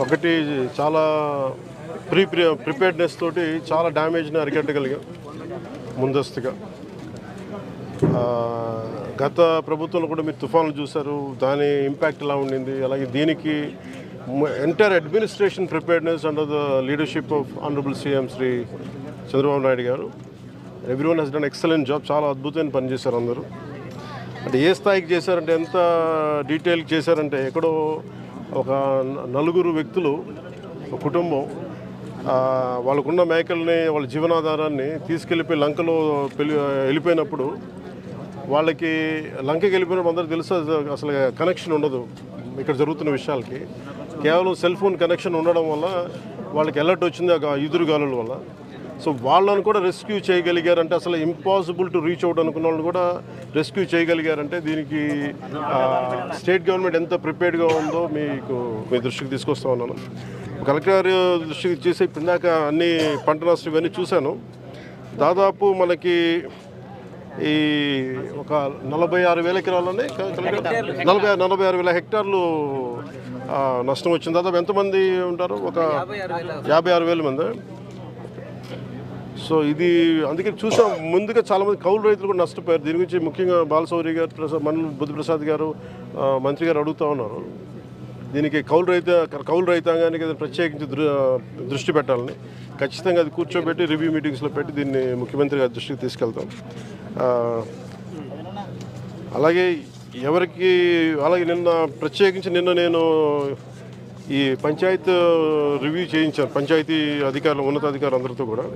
ఒకటి చాలా ప్రిపేర్డ్నెస్ తోటి చాలా డ్యామేజ్ని అరికట్టగలిగాం ముందస్తుగా. గత ప్రభుత్వంలో కూడా మీరు తుఫాన్లు చూశారు, దాని ఇంపాక్ట్ ఎలా ఉండింది. అలాగే దీనికి entire administration preparedness under the leadership of honourable CM Shri Chandrababu Naidu garu. Everyone has done excellent job. చాలా అద్భుతమైన పని చేశారు అందరూ. అంటే ఏ స్థాయికి చేశారంటే, ఎంత డీటెయిల్కి చేశారంటే, ఎక్కడో ఒక 4 వ్యక్తులు, ఒక కుటుంబం వాళ్ళకున్న మేకల్ని, వాళ్ళ జీవనాధారాన్ని తీసుకెళ్ళిపోయి లంకలో వెళ్ళిపోయినప్పుడు, వాళ్ళకి లంకకి వెళ్ళిపోయినప్పుడు అందరికీ తెలుసు అసలు కనెక్షన్ ఉండదు ఇక్కడ జరుగుతున్న విషయాలకి. కేవలం సెల్ ఫోన్ కనెక్షన్ ఉండడం వల్ల వాళ్ళకి అలర్ట్ వచ్చింది ఆ ఈదురుగాలుల వల్ల. సో వాళ్ళని కూడా రెస్క్యూ చేయగలిగారంటే, అసలు ఇంపాసిబుల్ టు రీచ్ అవుట్ అనుకున్న వాళ్ళని కూడా రెస్క్యూ చేయగలిగారంటే, దీనికి స్టేట్ గవర్నమెంట్ ఎంత ప్రిపేర్డ్గా ఉందో మీ దృష్టికి తీసుకొస్తా ఉన్నాను. కలెక్టర్ గారి దృష్టికి చేసి ఇందాక అన్ని పంట నష్టం ఇవన్నీ చూశాను. దాదాపు మనకి ఈ ఒక 46,000 ఎకరాలని 46,000 హెక్టార్లు నష్టం వచ్చింది. దాదాపు ఎంతమంది ఉంటారు? ఒక 56,000 మంది. సో ఇది అందుకే చూసాం. ముందుగా చాలామంది కౌలు రైతులు కూడా నష్టపోయారు. దీని గురించి ముఖ్యంగా బాలశౌరి గారు, బుద్ధిప్రసాద్ గారు, మంత్రి గారు అడుగుతూ ఉన్నారు. దీనికి కౌలు రైతాంగానికి ప్రత్యేకించి దృష్టి పెట్టాలని, ఖచ్చితంగా అది కూర్చోబెట్టి రివ్యూ మీటింగ్స్లో పెట్టి దీన్ని ముఖ్యమంత్రి గారి దృష్టికి తీసుకెళ్తాం. అలాగే ప్రత్యేకించి నిన్న నేను ఈ పంచాయత్ రివ్యూ చేయించాను. పంచాయతీ ఉన్నతాధికారులు అందరితో కూడా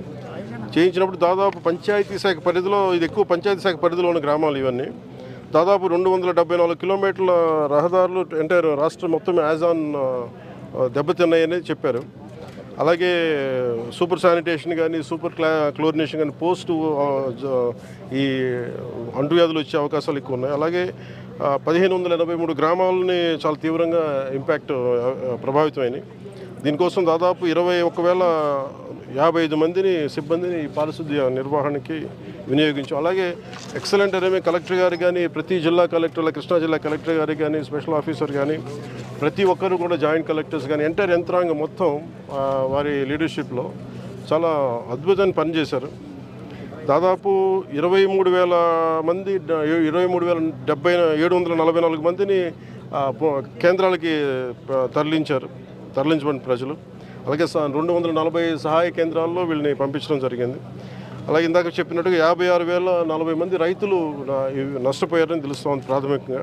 చేయించినప్పుడు దాదాపు పంచాయతీ శాఖ పరిధిలో, ఇది ఎక్కువ పంచాయతీ శాఖ పరిధిలో ఉన్న గ్రామాలు ఇవన్నీ, దాదాపు 274 కిలోమీటర్ల రహదారులు ఎంటైర్ రాష్ట్రం మొత్తం యాజ్ ఆన్ దెబ్బతిన్నాయని చెప్పారు. అలాగే సూపర్ శానిటేషన్ కానీ, సూపర్ క్లోరినేషన్ కానీ, ఈ అంటువ్యాధులు వచ్చే అవకాశాలు ఎక్కువ ఉన్నాయి. అలాగే 1,583 గ్రామాలని చాలా తీవ్రంగా ప్రభావితమైనవి. దీనికోసం దాదాపు 21,055 మందిని సిబ్బందిని పారిశుద్ధ్య నిర్వహణకి వినియోగించాం. అలాగే ఎక్సలెంట్ అనేవి కలెక్టర్ గారు కానీ, ప్రతి జిల్లా కలెక్టర్ల, కృష్ణా జిల్లా కలెక్టర్ గారు కానీ, స్పెషల్ ఆఫీసర్ కానీ, ప్రతి ఒక్కరు కూడా జాయింట్ కలెక్టర్స్ కానీ, ఎంటైర్ యంత్రాంగం మొత్తం వారి లీడర్షిప్లో చాలా అద్భుతమైన పని చేశారు. దాదాపు 23,000 మంది, 23,744 మందిని కేంద్రాలకి తరలించబడిన ప్రజలు. అలాగే 240 సహాయ కేంద్రాల్లో వీళ్ళని పంపించడం జరిగింది. అలాగే ఇందాక చెప్పినట్టుగా 56,040 మంది రైతులు నష్టపోయారని తెలుస్తోంది ప్రాథమికంగా.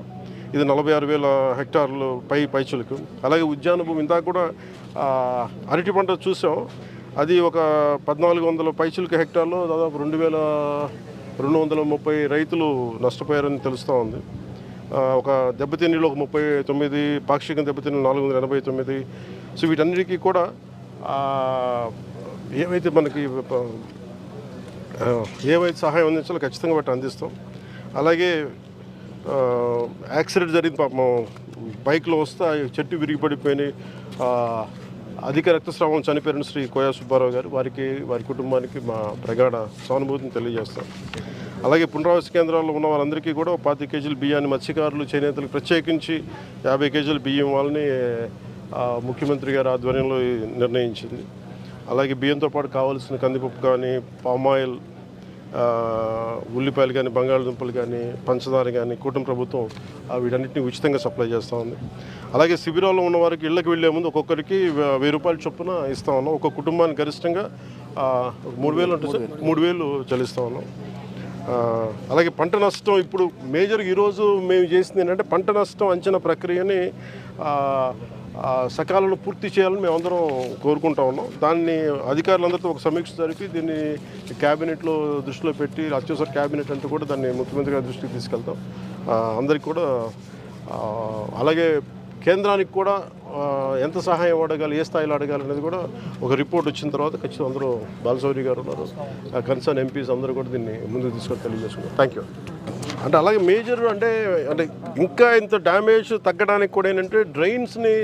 ఇది 46,000 హెక్టార్లు పైచులకు. అలాగే ఉద్యాన భూమి, ఇందాక కూడా అరటి పంట చూసాం. అది ఒక 1,400 పైచులకు హెక్టార్లో దాదాపు 2,230 రైతులు నష్టపోయారని తెలుస్తూ ఉంది. ఒక దెబ్బతిన్నీళ్ళు ఒక 39, పాక్షికంగా దెబ్బతిన్న 489. సో వీటన్నిటికీ కూడా ఏవైతే సహాయం అందించాలో ఖచ్చితంగా వాటి అందిస్తాం. అలాగే యాక్సిడెంట్ జరిగింది పాపం, బైక్లో వస్తే చెట్టు విరిగిపడిపోయినాయి, అధిక రక్తస్రావం చనిపోయిన శ్రీ కోయా సుబ్బారావు గారు, వారి కుటుంబానికి మా ప్రగాఢ సానుభూతిని తెలియజేస్తాం. అలాగే పునరావాస కేంద్రాల్లో ఉన్న వాళ్ళందరికీ కూడా 25 కేజీల బియ్యాన్ని మత్స్యకారులు, చేనేతలకు ప్రత్యేకించి 50 కేజీల బియ్యం వాళ్ళని ముఖ్యమంత్రి గారి ఆధ్వర్యంలో నిర్ణయించింది. అలాగే బియ్యంతో పాటు కావాల్సిన కందిపప్పు కానీ, పామాయిల్, ఉల్లిపాయలు కానీ, బంగాళదుంపలు కానీ, పంచదార కానీ కూటమి ప్రభుత్వం వీటన్నిటిని ఉచితంగా సప్లై చేస్తూ ఉంది. అలాగే శిబిరాల్లో ఉన్న వారికి ఇళ్ళకి వెళ్ళే ముందు ఒక్కొక్కరికి 1,000 రూపాయల చొప్పున ఇస్తూ ఉన్నాం. ఒక్కొక్క కుటుంబానికి గరిష్టంగా 3,000 ఉంటుంది సార్, 3,000 చెల్లిస్తూ ఉన్నాం. అలాగే పంట నష్టం ఇప్పుడు మేజర్గా ఈరోజు మేము చేసింది ఏంటంటే, పంట నష్టం అంచనా ప్రక్రియని సకాలంలో పూర్తి చేయాలని మేమందరం కోరుకుంటా ఉన్నాం. దాన్ని అధికారులందరితో ఒక సమీక్ష జరిపి దీన్ని క్యాబినెట్లో దృష్టిలో పెట్టి, అత్యవసర క్యాబినెట్ అంటూ కూడా దాన్ని ముఖ్యమంత్రి గారి దృష్టికి తీసుకెళ్తాం అందరికీ కూడా. అలాగే కేంద్రానికి కూడా ఎంత సహాయం అడగాలి, ఏ స్థాయిలో అడగాలి అనేది కూడా ఒక రిపోర్ట్ వచ్చిన తర్వాత ఖచ్చితంగా అందరూ, బాలశౌరి గారు ఉన్నారు, కన్సర్న్ ఎంపీస్ అందరూ కూడా దీన్ని ముందుకు తీసుకొని తెలియజేసుకున్నారు. Thank you. అంటే అలాగే మేజర్ అంటే ఇంకా ఇంత డ్యామేజ్ తగ్గడానికి కూడా ఏంటంటే, డ్రైన్స్ని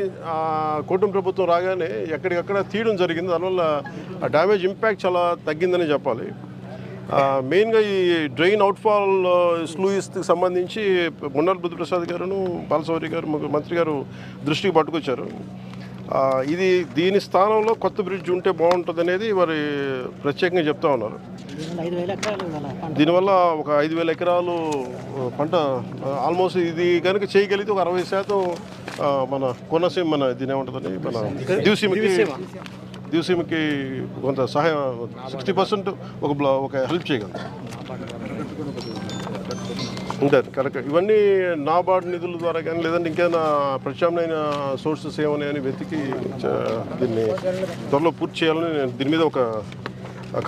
కూటమి ప్రభుత్వం రాగానే ఎక్కడికక్కడ తీయడం జరిగింది. దానివల్ల ఆ డ్యామేజ్ ఇంపాక్ట్ చాలా తగ్గిందని చెప్పాలి. మెయిన్గా ఈ డ్రైన్ అవుట్ఫాల్ స్లూయిస్కి సంబంధించి బుద్ధిప్రసాద్ గారును, బాలశౌరి గారు, మంత్రి గారు దృష్టికి పట్టుకొచ్చారు. ఇది దీని స్థానంలో కొత్త బ్రిడ్జ్ ఉంటే బాగుంటుంది అనేది మరి ప్రత్యేకంగా చెప్తా ఉన్నారు. దీనివల్ల ఒక 5,000 ఎకరాలు పంట ఆల్మోస్ట్ ఇది కనుక చేయగలిగితే ఒక 60% మన కోనసీమ మన దీని ఏముంటుందని మన దివసీమకి కొంత సహాయం 60% ఒక హెల్ప్ చేయగలరు ఉంటారు కనుక ఇవన్నీ నాబార్డ్ నిధుల ద్వారా కానీ లేదంటే ఇంకేమైనా ప్రత్యామ్నాయ సోర్సెస్ ఏమని వెతికి దీన్ని త్వరలో పూర్తి చేయాలని నేను దీని మీద ఒక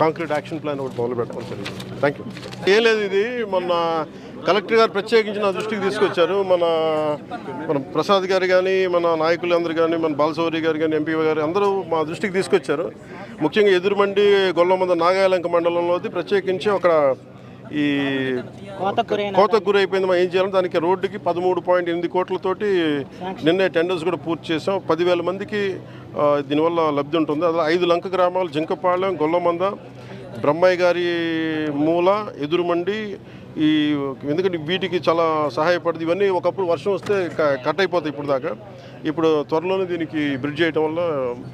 కాంక్రీట్ యాక్షన్ ప్లాన్ ఒకటి మొదలు పెట్టడం జరిగింది. Thank you. ఏం లేదు, ఇది మొన్న కలెక్టర్ గారు ప్రత్యేకించి నా దృష్టికి తీసుకొచ్చారు. మన ప్రసాద్ గారు కానీ మన నాయకులందరూ కానీ మన బాలసౌరి గారు కానీ ఎంపీ గారు అందరూ మా దృష్టికి తీసుకొచ్చారు. ముఖ్యంగా ఎదురుమండి గొల్లమంద నాగాయలంక మండలంలో ప్రత్యేకించి ఒక ఈ కోతకు గురైపోయింది. మనం ఏం చేయాలి, దానికి రోడ్డుకి 13.8 కోట్లతోటి నిన్నే టెండర్స్ కూడా పూర్తి చేసాం. 10,000 మందికి దీనివల్ల లబ్ధి ఉంటుంది. అలా 5 లంక గ్రామాలు జింకపాళెం, గొల్లమంద, బ్రహ్మయ్య గారి మూల, ఎదురుమండి ఎందుకంటే వీటికి చాలా సహాయపడుతుంది. ఇవన్నీ ఒకప్పుడు వర్షం వస్తే కట్ అయిపోతాయి ఇప్పుడు త్వరలోనే దీనికి బ్రిడ్జ్ చేయడం వల్ల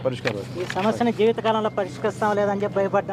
పరిష్కారం. ఈ సమస్యను జీవితకాలంలో పరిష్కరిస్తాం లేదని చెప్పి భయపడ్డాం.